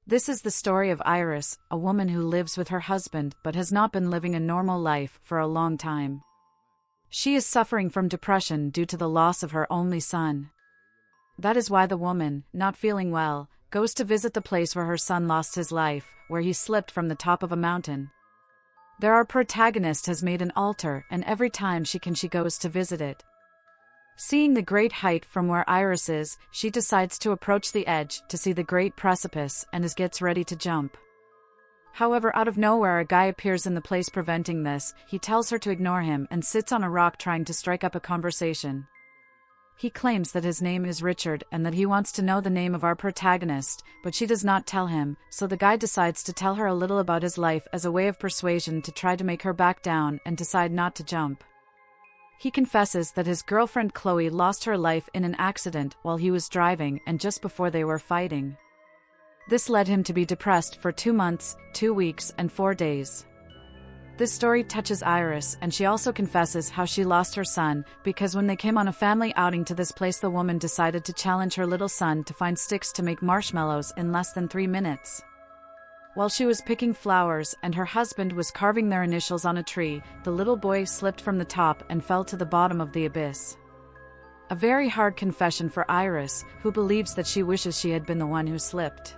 This is the story of Iris, a woman who lives with her husband but has not been living a normal life for a long time. She is suffering from depression due to the loss of her only son. That is why the woman, not feeling well, goes to visit the place where her son lost his life, where he slipped from the top of a mountain. Our protagonist has made an altar, and every time she goes to visit it. Seeing the great height from where Iris is, she decides to approach the edge to see the great precipice and gets ready to jump. However, out of nowhere a guy appears in the place preventing this. He tells her to ignore him and sits on a rock trying to strike up a conversation. He claims that his name is Richard and that he wants to know the name of our protagonist, but she does not tell him, so the guy decides to tell her a little about his life as a way of persuasion to try to make her back down and decide not to jump. He confesses that his girlfriend Chloe lost her life in an accident while he was driving and just before they were fighting. This led him to be depressed for 2 months, 2 weeks, and 4 days. This story touches Iris, and she also confesses how she lost her son, because when they came on a family outing to this place, the woman decided to challenge her little son to find sticks to make marshmallows in less than 3 minutes. While she was picking flowers and her husband was carving their initials on a tree, the little boy slipped from the top and fell to the bottom of the abyss. A very hard confession for Iris, who believes that she wishes she had been the one who slipped.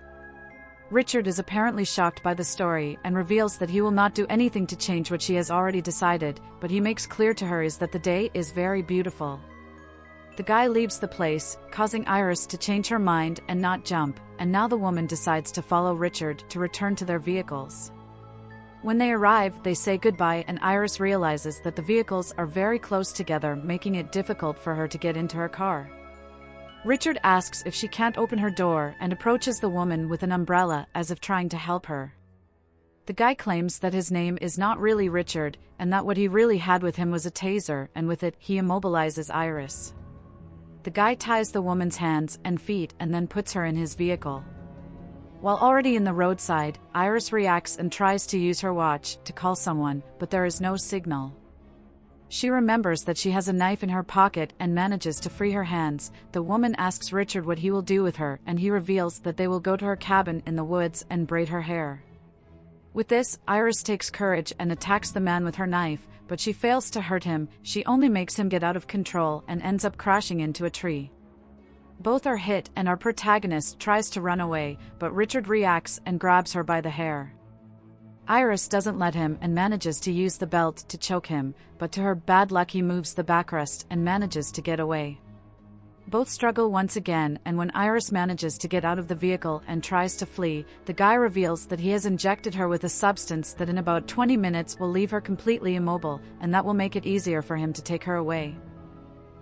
Richard is apparently shocked by the story and reveals that he will not do anything to change what she has already decided, but he makes clear to her that the day is very beautiful. The guy leaves the place, causing Iris to change her mind and not jump, and now the woman decides to follow Richard to return to their vehicles. When they arrive, they say goodbye and Iris realizes that the vehicles are very close together, making it difficult for her to get into her car. Richard asks if she can't open her door and approaches the woman with an umbrella as if trying to help her. The guy claims that his name is not really Richard and that what he really had with him was a taser, and with it, he immobilizes Iris. The guy ties the woman's hands and feet and then puts her in his vehicle. While already in the roadside, Iris reacts and tries to use her watch to call someone, but there is no signal. She remembers that she has a knife in her pocket and manages to free her hands. The woman asks Richard what he will do with her, and he reveals that they will go to her cabin in the woods and braid her hair. With this, Iris takes courage and attacks the man with her knife, but she fails to hurt him. She only makes him get out of control and ends up crashing into a tree. Both are hit and our protagonist tries to run away, but Richard reacts and grabs her by the hair. Iris doesn't let him and manages to use the belt to choke him, but to her bad luck he moves the backrest and manages to get away. Both struggle once again, and when Iris manages to get out of the vehicle and tries to flee, the guy reveals that he has injected her with a substance that in about 20 minutes will leave her completely immobile, and that will make it easier for him to take her away.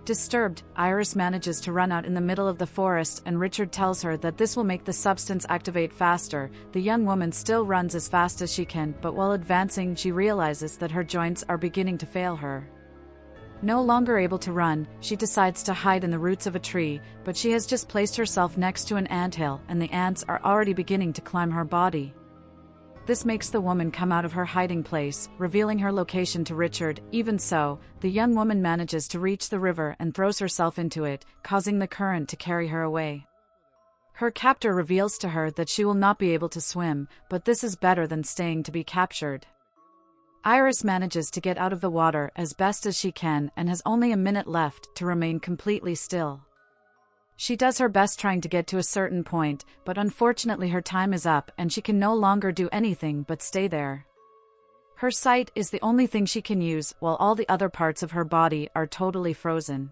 Disturbed, Iris manages to run out in the middle of the forest, and Richard tells her that this will make the substance activate faster. The young woman still runs as fast as she can, but while advancing she realizes that her joints are beginning to fail her. No longer able to run, she decides to hide in the roots of a tree, but she has just placed herself next to an anthill and the ants are already beginning to climb her body. This makes the woman come out of her hiding place, revealing her location to Richard. Even so, the young woman manages to reach the river and throws herself into it, causing the current to carry her away. Her captor reveals to her that she will not be able to swim, but this is better than staying to be captured. Iris manages to get out of the water as best as she can and has only a minute left to remain completely still. She does her best trying to get to a certain point, but unfortunately her time is up and she can no longer do anything but stay there. Her sight is the only thing she can use, while all the other parts of her body are totally frozen.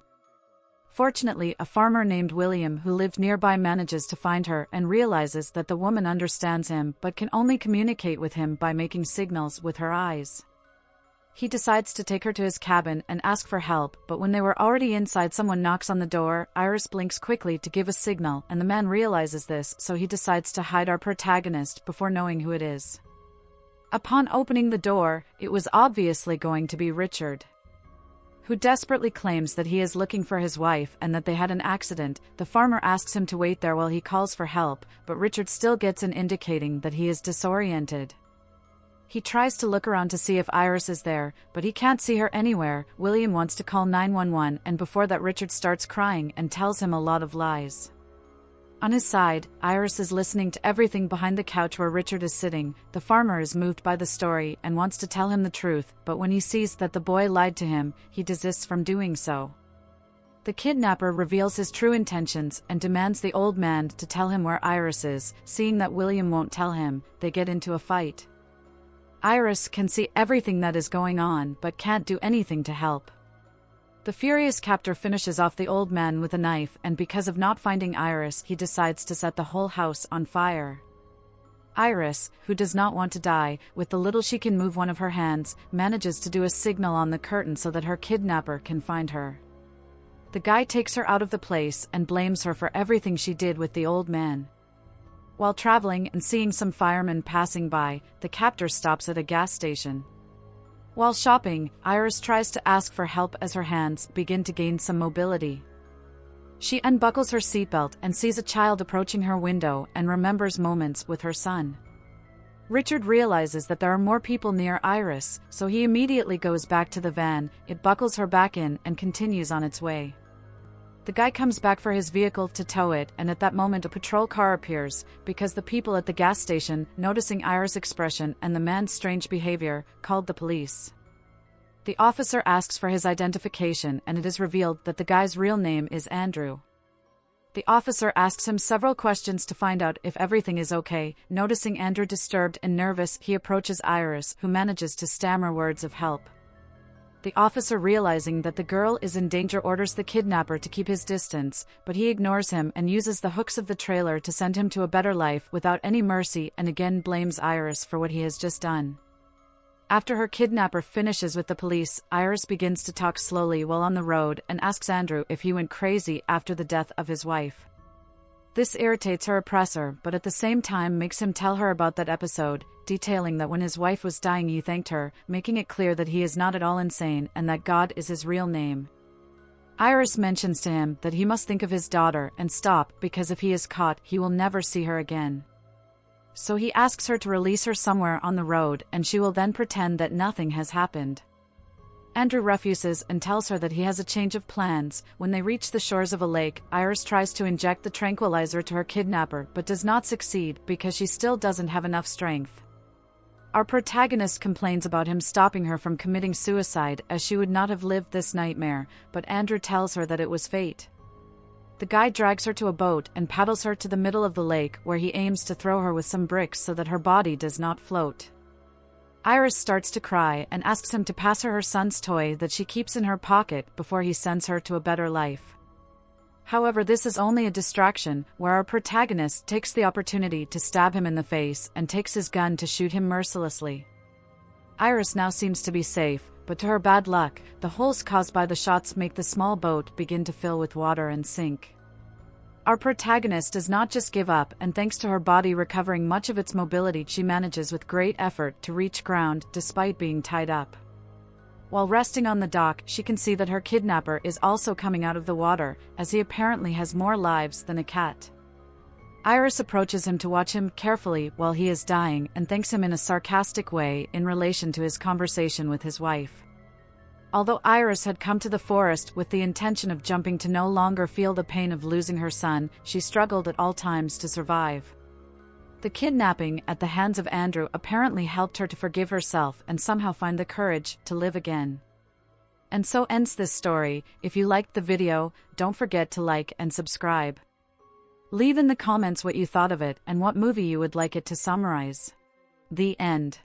Fortunately, a farmer named William who lived nearby manages to find her and realizes that the woman understands him but can only communicate with him by making signals with her eyes. He decides to take her to his cabin and ask for help, but when they were already inside someone knocks on the door. Iris blinks quickly to give a signal and the man realizes this, so he decides to hide our protagonist before knowing who it is. Upon opening the door, it was obviously going to be Richard, who desperately claims that he is looking for his wife and that they had an accident. The farmer asks him to wait there while he calls for help, but Richard still gets an indicating that he is disoriented. He tries to look around to see if Iris is there, but he can't see her anywhere. William wants to call 911, and before that Richard starts crying and tells him a lot of lies. On his side, Iris is listening to everything behind the couch where Richard is sitting. The farmer is moved by the story and wants to tell him the truth, but when he sees that the boy lied to him, he desists from doing so. The kidnapper reveals his true intentions and demands the old man to tell him where Iris is. Seeing that William won't tell him, they get into a fight. Iris can see everything that is going on but can't do anything to help. The furious captor finishes off the old man with a knife, and because of not finding Iris, he decides to set the whole house on fire. Iris, who does not want to die, with the little she can move one of her hands, manages to do a signal on the curtain so that her kidnapper can find her. The guy takes her out of the place and blames her for everything she did with the old man. While traveling and seeing some firemen passing by, the captor stops at a gas station. While shopping, Iris tries to ask for help as her hands begin to gain some mobility. She unbuckles her seatbelt and sees a child approaching her window and remembers moments with her son. Richard realizes that there are more people near Iris, so he immediately goes back to the van. It buckles her back in and continues on its way. The guy comes back for his vehicle to tow it, and at that moment a patrol car appears, because the people at the gas station, noticing Iris' expression and the man's strange behavior, called the police. The officer asks for his identification, and it is revealed that the guy's real name is Andrew. The officer asks him several questions to find out if everything is okay. Noticing Andrew disturbed and nervous, he approaches Iris, who manages to stammer words of help. The officer, realizing that the girl is in danger, orders the kidnapper to keep his distance, but he ignores him and uses the hooks of the trailer to send him to a better life without any mercy, and again blames Iris for what he has just done. After her kidnapper finishes with the police, Iris begins to talk slowly while on the road and asks Andrew if he went crazy after the death of his wife. This irritates her oppressor, but at the same time makes him tell her about that episode, detailing that when his wife was dying he thanked her, making it clear that he is not at all insane and that God is his real name. Iris mentions to him that he must think of his daughter and stop, because if he is caught, he will never see her again. So he asks her to release her somewhere on the road, and she will then pretend that nothing has happened. Andrew refuses and tells her that he has a change of plans. When they reach the shores of a lake, Iris tries to inject the tranquilizer to her kidnapper but does not succeed because she still doesn't have enough strength. Our protagonist complains about him stopping her from committing suicide, as she would not have lived this nightmare, but Andrew tells her that it was fate. The guy drags her to a boat and paddles her to the middle of the lake, where he aims to throw her with some bricks so that her body does not float. Iris starts to cry and asks him to pass her son's toy that she keeps in her pocket before he sends her to a better life. However, this is only a distraction, where our protagonist takes the opportunity to stab him in the face and takes his gun to shoot him mercilessly. Iris now seems to be safe, but to her bad luck, the holes caused by the shots make the small boat begin to fill with water and sink. Our protagonist does not just give up, and thanks to her body recovering much of its mobility, she manages with great effort to reach ground despite being tied up. While resting on the dock, she can see that her kidnapper is also coming out of the water, as he apparently has more lives than a cat. Iris approaches him to watch him carefully while he is dying and thanks him in a sarcastic way in relation to his conversation with his wife. Although Iris had come to the forest with the intention of jumping to no longer feel the pain of losing her son, she struggled at all times to survive. The kidnapping at the hands of Andrew apparently helped her to forgive herself and somehow find the courage to live again. And so ends this story. If you liked the video, don't forget to like and subscribe. Leave in the comments what you thought of it and what movie you would like it to summarize. The end.